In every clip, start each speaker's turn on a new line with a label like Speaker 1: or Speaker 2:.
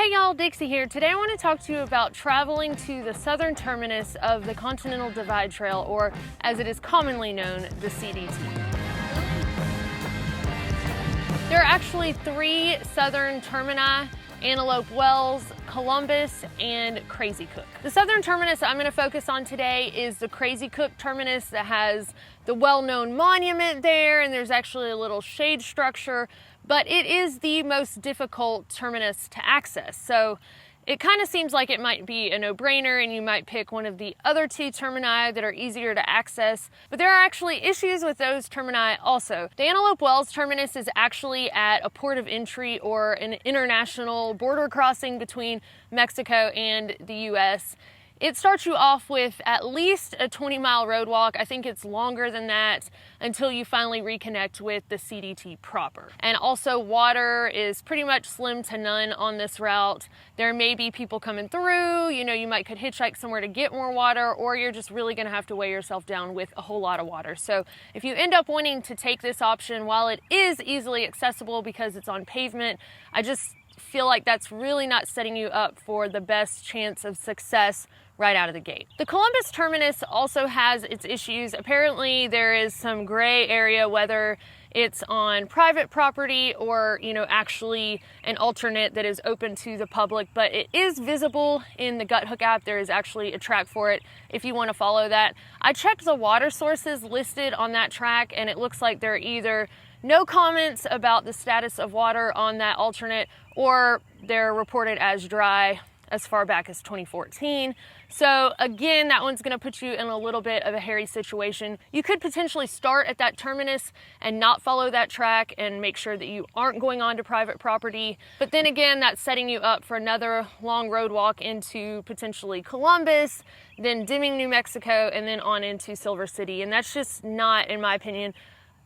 Speaker 1: Hey y'all, Dixie here. Today I want to talk to you about traveling to the southern terminus of the Continental Divide Trail, or as it is commonly known, the CDT. There are actually 3 southern termini: Antelope Wells, Columbus, and Crazy Cook. The southern terminus I'm going to focus on today is the Crazy Cook terminus that has the well-known monument there, and there's actually a little shade structure, but it is the most difficult terminus to access. So it kind of seems like it might be a no-brainer and you might pick one of the other 2 termini that are easier to access, but there are actually issues with those termini also. The Antelope Wells terminus is actually at a port of entry or an international border crossing between Mexico and the US. It starts you off with at least a 20-mile road walk. I think it's longer than that until you finally reconnect with the CDT proper. And also water is pretty much slim to none on this route. There may be people coming through, you might could hitchhike somewhere to get more water, or you're just really gonna have to weigh yourself down with a whole lot of water. So if you end up wanting to take this option, while it is easily accessible because it's on pavement, I just feel like that's really not setting you up for the best chance of success right out of the gate. The Columbus terminus also has its issues. Apparently there is some gray area whether it's on private property or actually an alternate that is open to the public, but it is visible in the Guthook app. There is actually a track for it if you want to follow that. I checked the water sources listed on that track and it looks like there are either no comments about the status of water on that alternate, or they're reported as dry as far back as 2014. So again, that one's gonna put you in a little bit of a hairy situation. You could potentially start at that terminus and not follow that track and make sure that you aren't going on to private property. But then again, that's setting you up for another long road walk into potentially Columbus, then Deming, New Mexico, and then on into Silver City. And that's just not, in my opinion,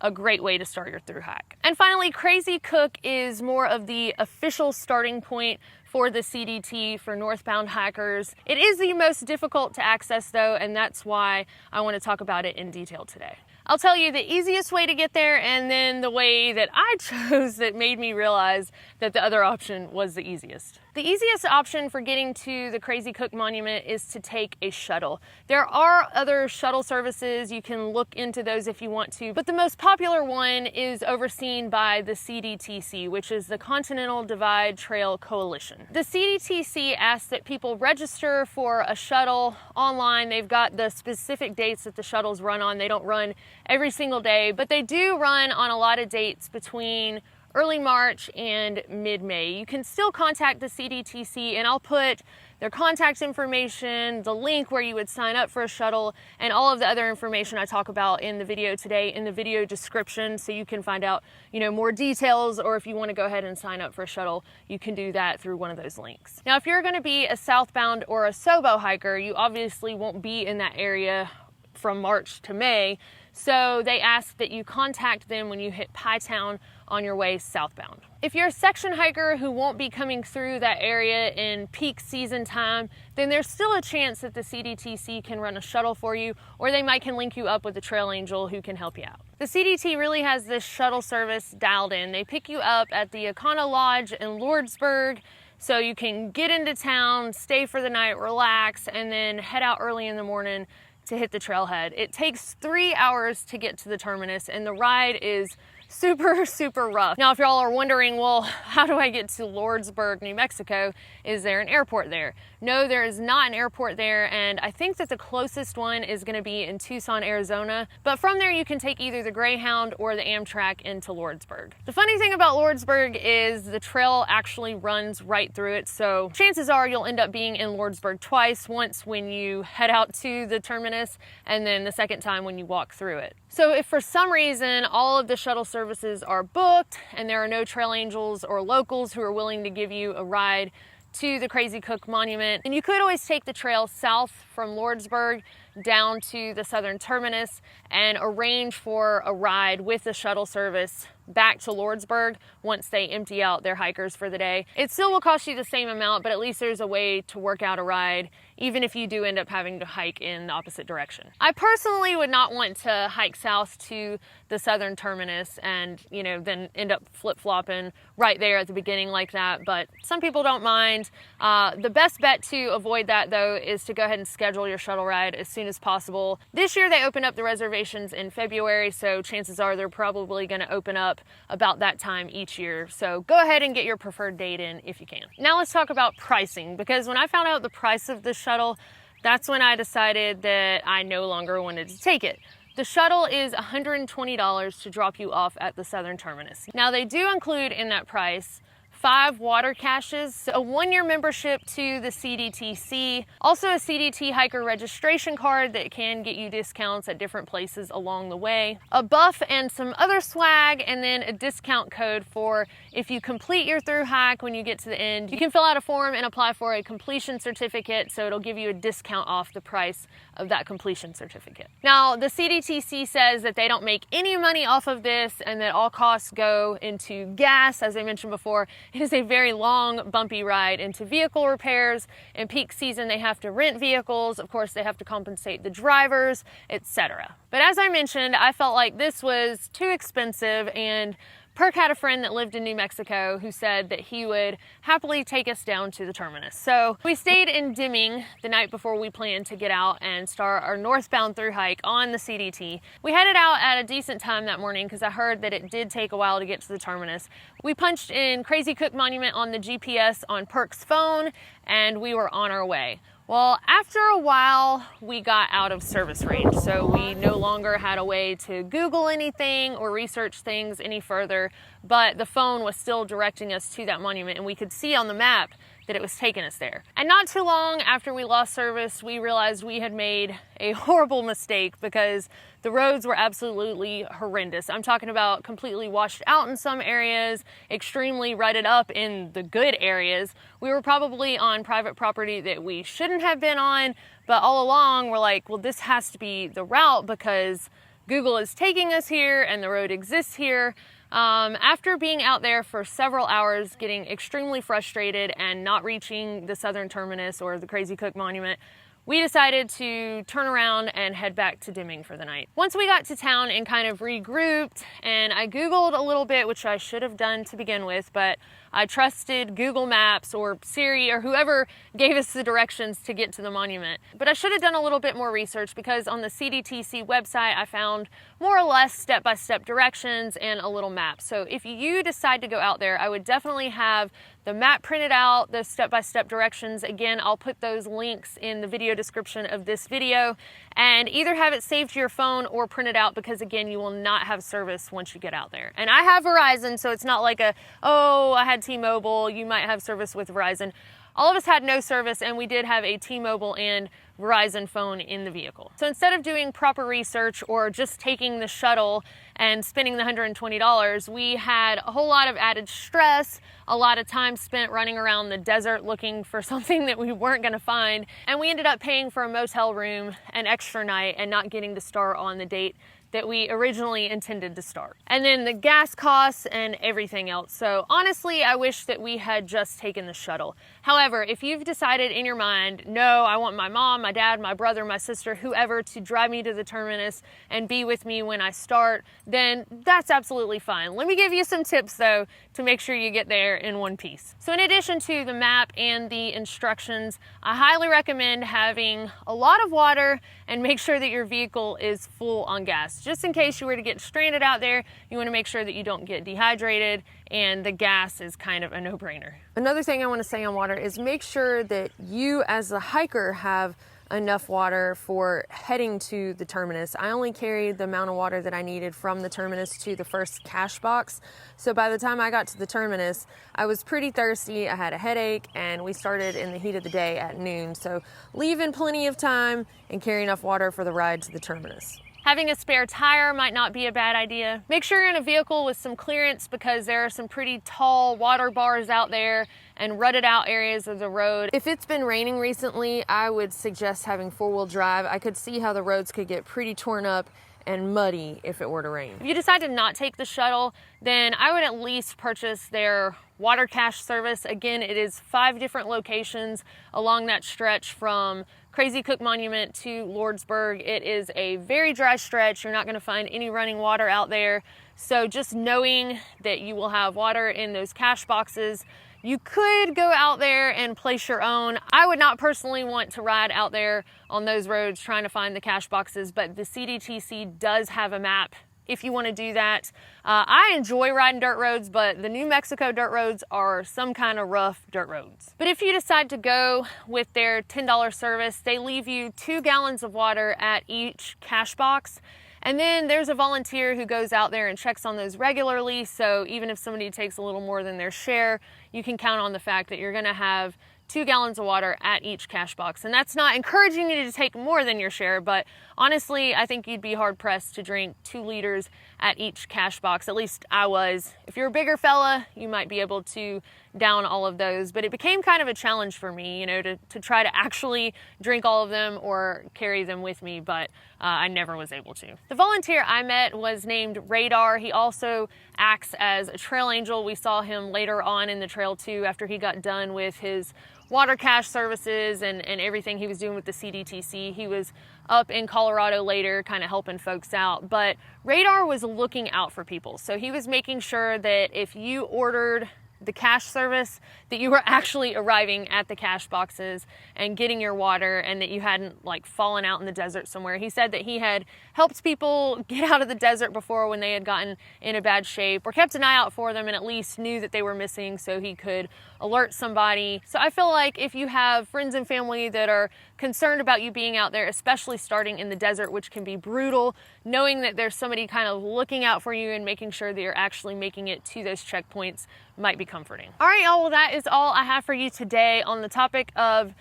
Speaker 1: a great way to start your thru hike. And finally, Crazy Cook is more of the official starting point for the CDT for northbound hikers. It is the most difficult to access though, and that's why I want to talk about it in detail today. I'll tell you the easiest way to get there and then the way that I chose that made me realize that the other option was the easiest. The easiest option for getting to the Crazy Cook Monument is to take a shuttle. There are other shuttle services. You can look into those if you want to, but the most popular one is overseen by the CDTC, which is the Continental Divide Trail Coalition. The CDTC asks that people register for a shuttle online. They've got the specific dates that the shuttles run on. They don't run every single day, but they do run on a lot of dates between early March and mid-May. You can still contact the CDTC, and I'll put their contact information, the link where you would sign up for a shuttle, and all of the other information I talk about in the video today in the video description, so you can find out more details, or if you want to go ahead and sign up for a shuttle, you can do that through one of those links. Now, if you're going to be a southbound or a Sobo hiker, you obviously won't be in that area from March to May, so they ask that you contact them when you hit Pie Town on your way southbound. If you're a section hiker who won't be coming through that area in peak season time, then there's still a chance that the CDTC can run a shuttle for you, or they might can link you up with a trail angel who can help you out. The CDT really has this shuttle service dialed in. They pick you up at the Econo Lodge in Lordsburg, so you can get into town, stay for the night, relax, and then head out early in the morning to hit the trailhead. It takes 3 hours to get to the terminus, and the ride is super rough. Now, if y'all are wondering, well, how do I get to Lordsburg, New Mexico? Is there an airport there? No, there is not an airport there, and I think that the closest one is gonna be in Tucson, Arizona. But from there, you can take either the Greyhound or the Amtrak into Lordsburg. The funny thing about Lordsburg is the trail actually runs right through it, so chances are you'll end up being in Lordsburg twice, once when you head out to the terminus, and then the second time when you walk through it. So if for some reason all of the shuttle services are booked and there are no trail angels or locals who are willing to give you a ride to the Crazy Cook Monument, then you could always take the trail south from Lordsburg down to the southern terminus and arrange for a ride with the shuttle service back to Lordsburg once they empty out their hikers for the day. It still will cost you the same amount, but at least there's a way to work out a ride, even if you do end up having to hike in the opposite direction. I personally would not want to hike south to the southern terminus and, you know, then end up flip-flopping right there at the beginning like that, but some people don't mind. The best bet to avoid that, though, is to go ahead and schedule your shuttle ride as soon as possible. This year they opened up the reservations in February, so chances are they're probably going to open up about that time each year. So go ahead and get your preferred date in if you can. Now let's talk about pricing, because when I found out the price of the shuttle, that's when I decided that I no longer wanted to take it. The shuttle is $120 to drop you off at the southern terminus. Now they do include in that price 5 water caches, a 1-year membership to the CDTC, also a CDT hiker registration card that can get you discounts at different places along the way, a buff and some other swag, and then a discount code for if you complete your thru hike when you get to the end. You can fill out a form and apply for a completion certificate, so it'll give you a discount off the price of that completion certificate. Now, the CDTC says that they don't make any money off of this and that all costs go into gas. As I mentioned before, it is a very long, bumpy ride into vehicle repairs. In peak season, they have to rent vehicles. Of course, they have to compensate the drivers, etc. But as I mentioned, I felt like this was too expensive, and Perk had a friend that lived in New Mexico who said that he would happily take us down to the terminus. So we stayed in Deming the night before we planned to get out and start our northbound thru hike on the CDT. We headed out at a decent time that morning because I heard that it did take a while to get to the terminus. We punched in Crazy Cook Monument on the GPS on Perk's phone, and we were on our way. Well, after a while, we got out of service range, so we no longer had a way to Google anything or research things any further, but the phone was still directing us to that monument, and we could see on the map that it was taking us there. And not too long after we lost service, we realized we had made a horrible mistake because the roads were absolutely horrendous. I'm talking about completely washed out in some areas, extremely rutted up in the good areas. We were probably on private property that we shouldn't have been on, but all along we're like, well, this has to be the route because Google is taking us here and the road exists here. After being out there for several hours, getting extremely frustrated and not reaching the southern terminus or the Crazy Cook Monument, we decided to turn around and head back to Deming for the night. Once we got to town and kind of regrouped, and I Googled a little bit, which I should have done to begin with, but I trusted Google Maps or Siri or whoever gave us the directions to get to the monument. But I should have done a little bit more research because on the CDTC website, I found more or less step-by-step directions and a little map. So if you decide to go out there, I would definitely have the map printed out, the step-by-step directions. Again, I'll put those links in the video description of this video, and either have it saved to your phone or print it out because, again, you will not have service once you get out there. And I have Verizon, so it's not like I had T-Mobile, you might have service with Verizon. All of us had no service, and we did have a T-Mobile and Verizon phone in the vehicle. So instead of doing proper research or just taking the shuttle and spending the $120, we had a whole lot of added stress, a lot of time spent running around the desert looking for something that we weren't gonna find, and we ended up paying for a motel room an extra night and not getting to start on the date that we originally intended to start. And then the gas costs and everything else. So honestly, I wish that we had just taken the shuttle. However, if you've decided in your mind, no, I want my mom, my dad, my brother, my sister, whoever to drive me to the terminus and be with me when I start, then that's absolutely fine. Let me give you some tips though to make sure you get there in one piece. So in addition to the map and the instructions, I highly recommend having a lot of water and make sure that your vehicle is full on gas. Just in case you were to get stranded out there, you want to make sure that you don't get dehydrated, and the gas is kind of a no-brainer. Another thing I want to say on water is make sure that you as a hiker have enough water for heading to the terminus. I only carried the amount of water that I needed from the terminus to the first cache box. So by the time I got to the terminus, I was pretty thirsty, I had a headache, and we started in the heat of the day at noon. So leave in plenty of time and carry enough water for the ride to the terminus. Having a spare tire might not be a bad idea. Make sure you're in a vehicle with some clearance because there are some pretty tall water bars out there and rutted out areas of the road. If it's been raining recently, I would suggest having four-wheel drive. I could see how the roads could get pretty torn up and muddy if it were to rain. If you decide to not take the shuttle, then I would at least purchase their water cache service. Again, it is 5 different locations along that stretch from Crazy Cook Monument to Lordsburg. It is a very dry stretch. You're not going to find any running water out there. So just knowing that you will have water in those cache boxes, you could go out there and place your own. I would not personally want to ride out there on those roads trying to find the cache boxes, but the CDTC does have a map if you want to do that. I enjoy riding dirt roads, but the New Mexico dirt roads are some kind of rough dirt roads. But if you decide to go with their $10 service, they leave you 2 gallons of water at each cache box. And then there's a volunteer who goes out there and checks on those regularly. So even if somebody takes a little more than their share, you can count on the fact that you're going to have 2 gallons of water at each cache box. And that's not encouraging you to take more than your share, but honestly, I think you'd be hard pressed to drink 2 liters at each cache box. At least I was. If you're a bigger fella, you might be able to down all of those, but it became kind of a challenge for me, you know, to try to actually drink all of them or carry them with me, but I never was able to. The volunteer I met was named Radar. He also acts as a trail angel. We saw him later on in the trail too, after he got done with his water cache services and everything he was doing with the CDTC. He was up in Colorado later, kind of helping folks out, but Radar was looking out for people. So he was making sure that if you ordered the cache service, that you were actually arriving at the cache boxes and getting your water, and that you hadn't like fallen out in the desert somewhere. He said that he had helped people get out of the desert before when they had gotten in a bad shape, or kept an eye out for them and at least knew that they were missing so he could alert somebody. So I feel like if you have friends and family that are concerned about you being out there, especially starting in the desert, which can be brutal, knowing that there's somebody kind of looking out for you and making sure that you're actually making it to those checkpoints might be comforting. All right, y'all, well, that is all I have for you today on the topic of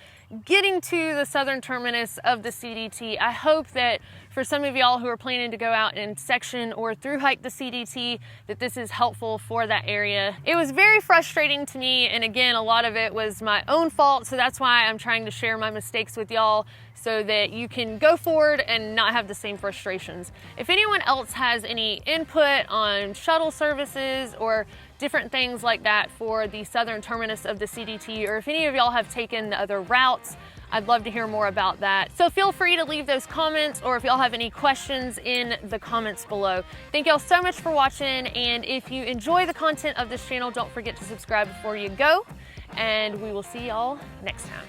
Speaker 1: getting to the southern terminus of the CDT. I hope that for some of y'all who are planning to go out and section or through hike the CDT, that this is helpful for that area. It was very frustrating to me, and again, a lot of it was my own fault, so that's why I'm trying to share my mistakes with y'all so that you can go forward and not have the same frustrations. If anyone else has any input on shuttle services or different things like that for the southern terminus of the CDT, or if any of y'all have taken the other routes, I'd love to hear more about that. So feel free to leave those comments, or if y'all have any questions, in the comments below. Thank y'all so much for watching, and if you enjoy the content of this channel, don't forget to subscribe before you go, and we will see y'all next time.